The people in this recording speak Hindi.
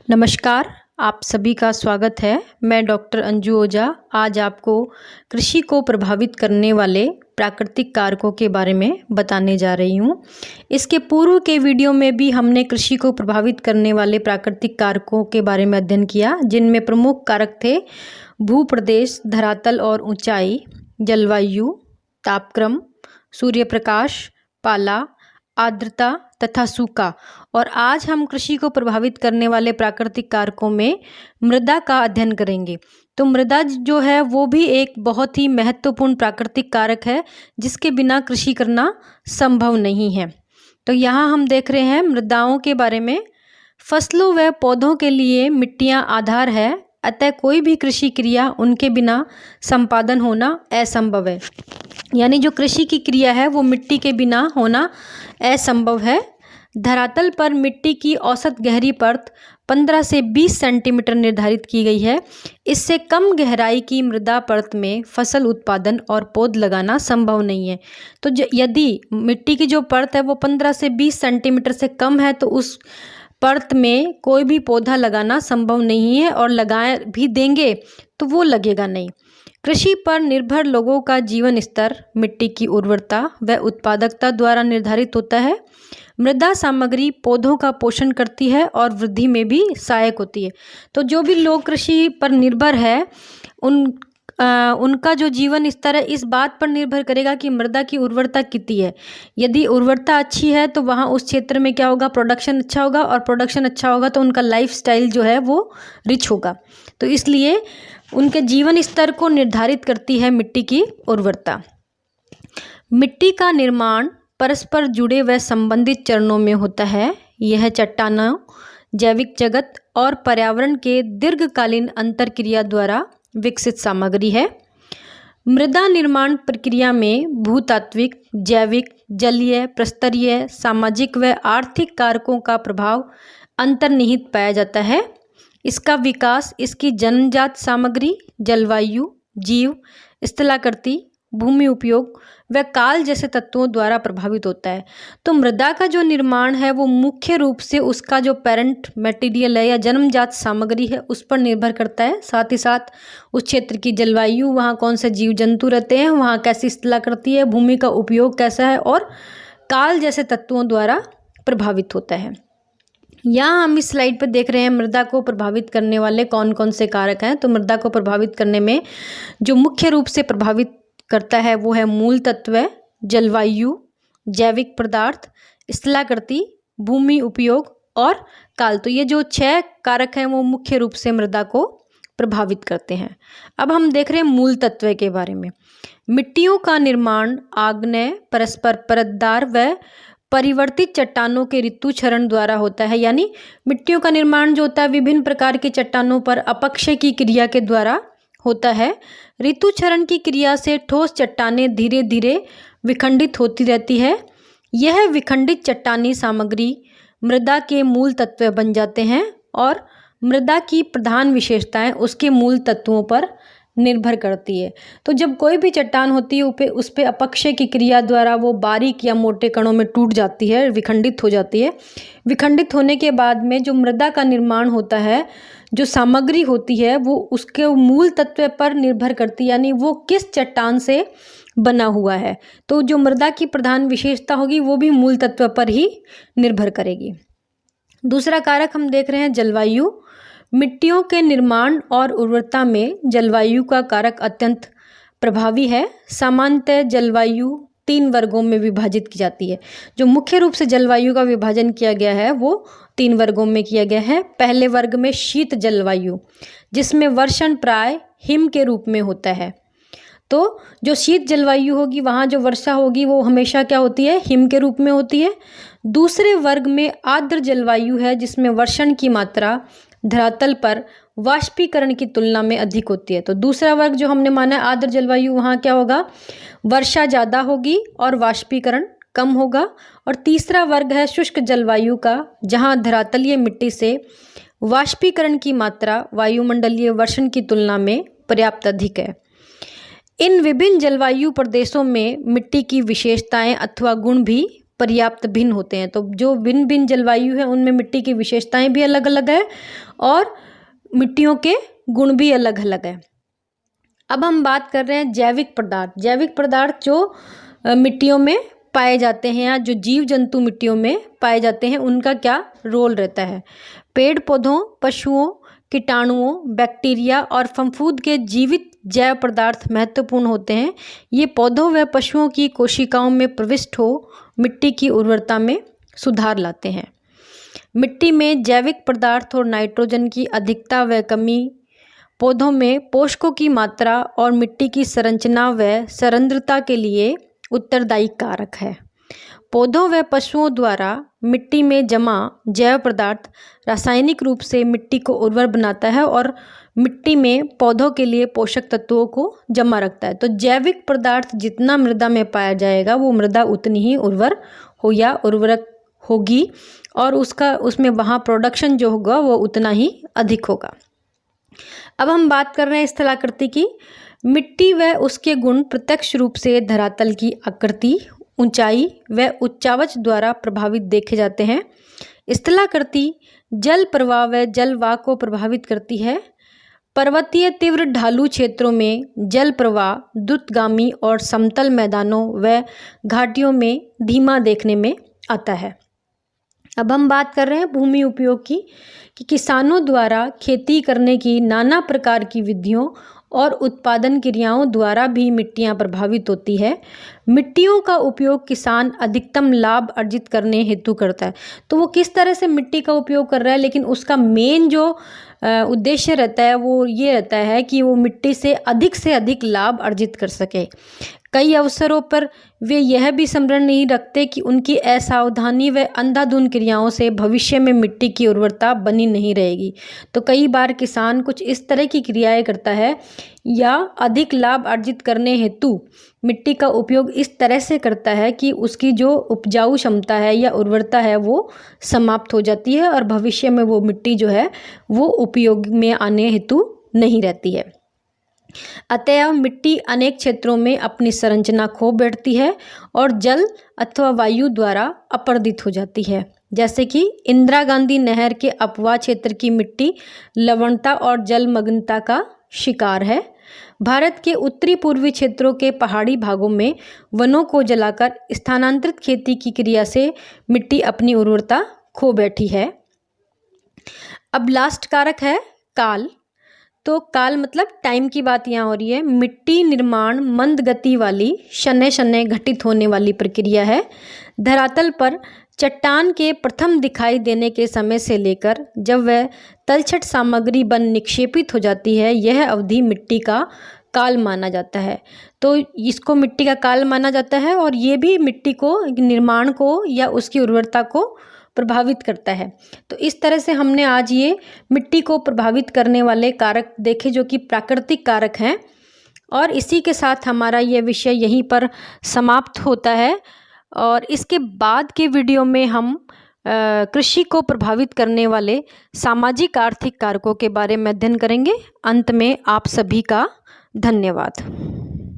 नमस्कार, आप सभी का स्वागत है। मैं डॉक्टर अंजू ओझा आज आपको कृषि को प्रभावित करने वाले प्राकृतिक कारकों के बारे में बताने जा रही हूँ। इसके पूर्व के वीडियो में भी हमने कृषि को प्रभावित करने वाले प्राकृतिक कारकों के बारे में अध्ययन किया, जिनमें प्रमुख कारक थे भूप्रदेश, धरातल और ऊंचाई, जलवायु, तापक्रम, सूर्य प्रकाश, पाला, आर्द्रता तथा सूखा। और आज हम कृषि को प्रभावित करने वाले प्राकृतिक कारकों में मृदा का अध्ययन करेंगे। तो मृदा जो है वो भी एक बहुत ही महत्वपूर्ण प्राकृतिक कारक है, जिसके बिना कृषि करना संभव नहीं है। तो यहाँ हम देख रहे हैं मृदाओं के बारे में। फसलों व पौधों के लिए मिट्टियाँ आधार है, अतः कोई भी कृषि क्रिया उनके बिना संपादन होना असंभव है। यानी जो कृषि की क्रिया है वो मिट्टी के बिना होना असंभव है। धरातल पर मिट्टी की औसत गहरी परत 15 से 20 सेंटीमीटर निर्धारित की गई है। इससे कम गहराई की मृदा परत में फसल उत्पादन और पौध लगाना संभव नहीं है। तो यदि मिट्टी की जो परत है वो 15 से 20 सेंटीमीटर से कम है तो उस परत में कोई भी पौधा लगाना संभव नहीं है, और लगाए भी देंगे तो वो लगेगा नहीं। कृषि पर निर्भर लोगों का जीवन स्तर मिट्टी की उर्वरता व उत्पादकता द्वारा निर्धारित होता है। मृदा सामग्री पौधों का पोषण करती है और वृद्धि में भी सहायक होती है। तो जो भी लोग कृषि पर निर्भर है उनका जो जीवन स्तर है इस बात पर निर्भर करेगा कि मृदा की उर्वरता कितनी है। यदि उर्वरता अच्छी है तो वहाँ उस क्षेत्र में क्या होगा, प्रोडक्शन अच्छा होगा, और प्रोडक्शन अच्छा होगा तो उनका लाइफस्टाइल जो है वो रिच होगा। तो इसलिए उनके जीवन स्तर को निर्धारित करती है मिट्टी की उर्वरता। मिट्टी का निर्माण परस्पर जुड़े व संबंधित चरणों में होता है। यह चट्टानों, जैविक जगत और पर्यावरण के दीर्घकालीन अंतरक्रिया द्वारा विकसित सामग्री है। मृदा निर्माण प्रक्रिया में भूतात्विक, जैविक, जलीय, प्रस्तरीय, सामाजिक व आर्थिक कारकों का प्रभाव अंतर्निहित पाया जाता है। इसका विकास इसकी जन्मजात सामग्री, जलवायु, जीव, स्थलाकृति, भूमि उपयोग व काल जैसे तत्वों द्वारा प्रभावित होता है। तो मृदा का जो निर्माण है वो मुख्य रूप से उसका जो पेरेंट मटेरियल है या जन्मजात सामग्री है उस पर निर्भर करता है। साथ ही साथ उस क्षेत्र की जलवायु, वहाँ कौन से जीव जंतु रहते हैं, वहाँ कैसी स्थलाकृति है, भूमि का उपयोग कैसा है, और काल जैसे तत्वों द्वारा प्रभावित होता है। यहाँ हम इस स्लाइड पर देख रहे हैं मृदा को प्रभावित करने वाले कौन कौन से कारक हैं। तो मृदा को प्रभावित करने में जो मुख्य रूप से प्रभावित करता है वो है मूल तत्व, जलवायु, जैविक पदार्थ, स्थलाकृति, भूमि उपयोग और काल। तो ये जो 6 कारक हैं वो मुख्य रूप से मृदा को प्रभावित करते हैं। अब हम देख रहे हैं मूल तत्व के बारे में। मिट्टियों का निर्माण आग्नेय, परस्पर परतदार व परिवर्तित चट्टानों के ऋतु क्षरण द्वारा होता है। यानी मिट्टियों का निर्माण जो होता है विभिन्न प्रकार की चट्टानों पर अपक्षय की क्रिया के द्वारा होता है। ऋतु क्षरण की क्रिया से ठोस चट्टानें धीरे धीरे विखंडित होती रहती है। यह विखंडित चट्टानी सामग्री मृदा के मूल तत्व बन जाते हैं, और मृदा की प्रधान विशेषताएं उसके मूल तत्वों पर निर्भर करती है। तो जब कोई भी चट्टान होती है उस पे अपक्षय की क्रिया द्वारा वो बारीक या मोटे कणों में टूट जाती है, विखंडित हो जाती है। विखंडित होने के बाद में जो मृदा का निर्माण होता है, जो सामग्री होती है वो उसके मूल तत्व पर निर्भर करती है, यानी वो किस चट्टान से बना हुआ है। तो जो मृदा की प्रधान विशेषता होगी वो भी मूल तत्व पर ही निर्भर करेगी। दूसरा कारक हम देख रहे हैं जलवायु। मिट्टियों के निर्माण और उर्वरता में जलवायु का कारक अत्यंत प्रभावी है। सामान्यतः जलवायु 3 वर्गों में विभाजित की जाती है। जो मुख्य रूप से जलवायु का विभाजन किया गया है वो 3 वर्गों में किया गया है। पहले वर्ग में शीत जलवायु, जिसमें वर्षण प्राय हिम के रूप में होता है। तो जो शीत जलवायु होगी वहाँ जो वर्षा होगी वो हमेशा क्या होती है, हिम के रूप में होती है। दूसरे वर्ग में आर्द्र जलवायु है, जिसमें वर्षण की मात्रा धरातल पर वाष्पीकरण की तुलना में अधिक होती है। तो दूसरा वर्ग जो हमने माना आर्द्र जलवायु, वहाँ क्या होगा, वर्षा ज़्यादा होगी और वाष्पीकरण कम होगा। और तीसरा वर्ग है शुष्क जलवायु का, जहाँ धरातलीय मिट्टी से वाष्पीकरण की मात्रा वायुमंडलीय वर्षण की तुलना में पर्याप्त अधिक है। इन विभिन्न जलवायु प्रदेशों में मिट्टी की विशेषताएं अथवा गुण भी पर्याप्त भिन्न होते हैं। तो जो भिन्न भिन्न जलवायु है उनमें मिट्टी की विशेषताएं भी अलग अलग है और मिट्टियों के गुण भी अलग अलग है। अब हम बात कर रहे हैं जैविक पदार्थ। जैविक पदार्थ जो मिट्टियों में पाए जाते हैं या जो जीव जंतु मिट्टियों में पाए जाते हैं उनका क्या रोल रहता है। पेड़ पौधों, पशुओं, कीटाणुओं, बैक्टीरिया और फफूंद के जीवित जैव पदार्थ महत्वपूर्ण होते हैं। ये पौधों व पशुओं की कोशिकाओं में प्रविष्ट हो मिट्टी की उर्वरता में सुधार लाते हैं। मिट्टी में जैविक पदार्थ और नाइट्रोजन की अधिकता व कमी पौधों में पोषकों की मात्रा और मिट्टी की संरचना व सांद्रता के लिए उत्तरदायी कारक है। पौधों व पशुओं द्वारा मिट्टी में जमा जैव पदार्थ रासायनिक रूप से मिट्टी को उर्वर बनाता है और मिट्टी में पौधों के लिए पोषक तत्वों को जमा रखता है। तो जैविक पदार्थ जितना मृदा में पाया जाएगा वो मृदा उतनी ही उर्वर हो या उर्वरक होगी और उसमें वहाँ प्रोडक्शन जो होगा वो उतना ही अधिक होगा। अब हम बात कर रहे हैं स्थलाकृति की। मिट्टी व उसके गुण प्रत्यक्ष रूप से धरातल की आकृति, ऊंचाई व उच्चावच द्वारा प्रभावित देखे जाते हैं। स्थलाकृति जल प्रवाह व जलवाह को प्रभावित करती है। पर्वतीय तीव्र ढालू क्षेत्रों में जल प्रवाह द्रुतगामी और समतल मैदानों व घाटियों में धीमा देखने में आता है। अब हम बात कर रहे हैं भूमि उपयोग की कि किसानों द्वारा खेती करने की नाना प्रकार की विधियों और उत्पादन क्रियाओं द्वारा भी मिट्टियां प्रभावित होती है। मिट्टियों का उपयोग किसान अधिकतम लाभ अर्जित करने हेतु करता है। तो वो किस तरह से मिट्टी का उपयोग कर रहा है, लेकिन उसका मेन जो उद्देश्य रहता है वो ये रहता है कि वो मिट्टी से अधिक लाभ अर्जित कर सके। कई अवसरों पर वे यह भी स्मरण नहीं रखते कि उनकी असावधानी व अंधाधुंध क्रियाओं से भविष्य में मिट्टी की उर्वरता बनी नहीं रहेगी। तो कई बार किसान कुछ इस तरह की क्रियाएं करता है या अधिक लाभ अर्जित करने हेतु मिट्टी का उपयोग इस तरह से करता है कि उसकी जो उपजाऊ क्षमता है या उर्वरता है वो समाप्त हो जाती है और भविष्य में वो मिट्टी जो है वो उपयोग में आने हेतु नहीं रहती है। अतएव मिट्टी अनेक क्षेत्रों में अपनी संरचना खो बैठती है और जल अथवा वायु द्वारा अपरदित हो जाती है। जैसे कि इंदिरा गांधी नहर के अपवाह क्षेत्र की मिट्टी लवणता और जलमग्नता का शिकार है। भारत के उत्तरी पूर्वी क्षेत्रों के पहाड़ी भागों में वनों को जलाकर स्थानांतरित खेती की क्रिया से मिट्टी अपनी उर्वरता खो बैठी है। अब लास्ट कारक है काल। तो काल मतलब टाइम की बात यहाँ हो रही है। मिट्टी निर्माण मंद गति वाली शनय शनय घटित होने वाली प्रक्रिया है। धरातल पर चट्टान के प्रथम दिखाई देने के समय से लेकर जब वह तलछट सामग्री बन निक्षेपित हो जाती है, यह अवधि मिट्टी का काल माना जाता है। तो इसको मिट्टी का काल माना जाता है और ये भी मिट्टी को निर्माण को या उसकी उर्वरता को प्रभावित करता है। तो इस तरह से हमने आज ये मिट्टी को प्रभावित करने वाले कारक देखे जो कि प्राकृतिक कारक हैं और इसी के साथ हमारा ये विषय यहीं पर समाप्त होता है। और इसके बाद के वीडियो में हम कृषि को प्रभावित करने वाले सामाजिक आर्थिक कारकों के बारे में अध्ययन करेंगे। अंत में आप सभी का धन्यवाद।